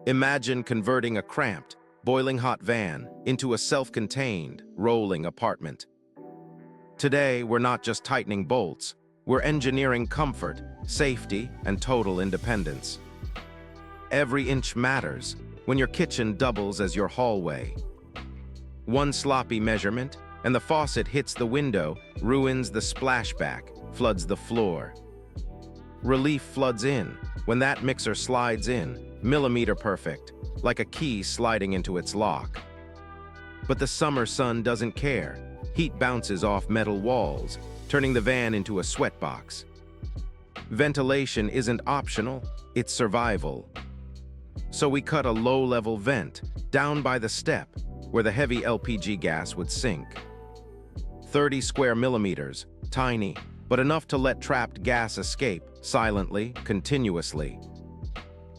Imagine converting a cramped, boiling hot van into a self-contained, rolling apartment. Today, we're not just tightening bolts, we're engineering comfort, safety, and total independence. Every inch matters when your kitchen doubles as your hallway. One sloppy measurement, and the faucet hits the window, ruins the splashback, floods the floor. Relief floods in when that mixer slides in, millimeter perfect, like a key sliding into its lock. But the summer sun doesn't care. Heat bounces off metal walls, turning the van into a sweatbox. Ventilation isn't optional, it's survival. So we cut a low-level vent down by the step where the heavy LPG gas would sink. 30 square millimeters, tiny, but enough to let trapped gas escape silently, continuously.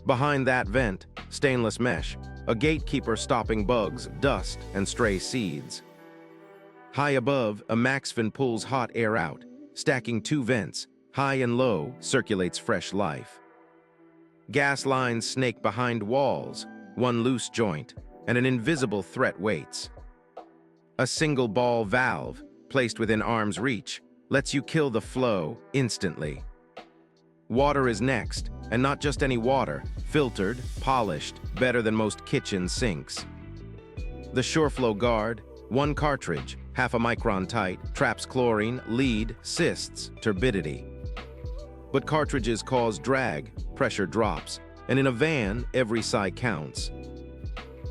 Behind that vent, stainless mesh, a gatekeeper stopping bugs, dust, and stray seeds. High above, a MaxFin pulls hot air out, stacking two vents, high and low, circulates fresh life. Gas lines snake behind walls, one loose joint, and an invisible threat waits. A single ball valve, placed within arm's reach, lets you kill the flow instantly. Water is next, and not just any water, filtered, polished, better than most kitchen sinks. The Sureflow guard, one cartridge, half a micron tight, traps chlorine, lead, cysts, turbidity. But cartridges cause drag, pressure drops, and in a van, every sigh counts.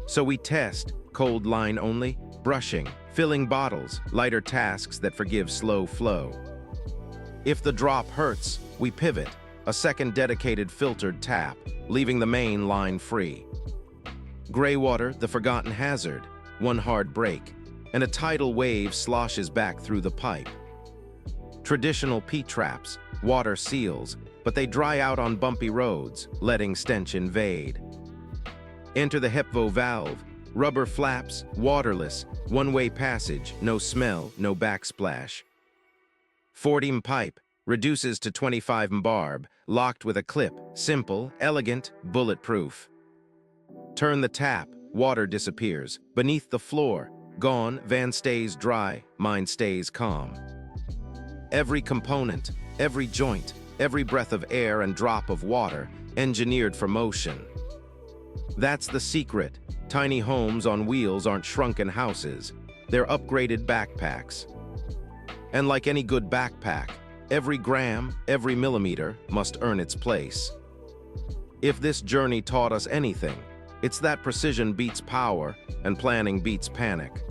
So we test, cold line only, brushing, filling bottles, lighter tasks that forgive slow flow. If the drop hurts, we pivot, a second dedicated filtered tap, leaving the main line free. Gray water, the forgotten hazard, one hard break, and a tidal wave sloshes back through the pipe. Traditional P-traps, water seals, but they dry out on bumpy roads, letting stench invade. Enter the Hepvo valve, rubber flaps, waterless, one-way passage, no smell, no backsplash. 40 pipe, reduces to 25 barb, locked with a clip, simple, elegant, bulletproof. Turn the tap, water disappears. Beneath the floor, gone, van stays dry, mind stays calm. Every component, every joint, every breath of air and drop of water, engineered for motion. That's the secret. Tiny homes on wheels aren't shrunken houses. They're upgraded backpacks. And like any good backpack, every gram, every millimeter must earn its place. If this journey taught us anything, it's that precision beats power and planning beats panic.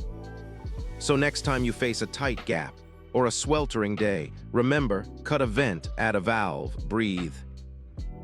So next time you face a tight gap or a sweltering day, remember, cut a vent, add a valve, breathe,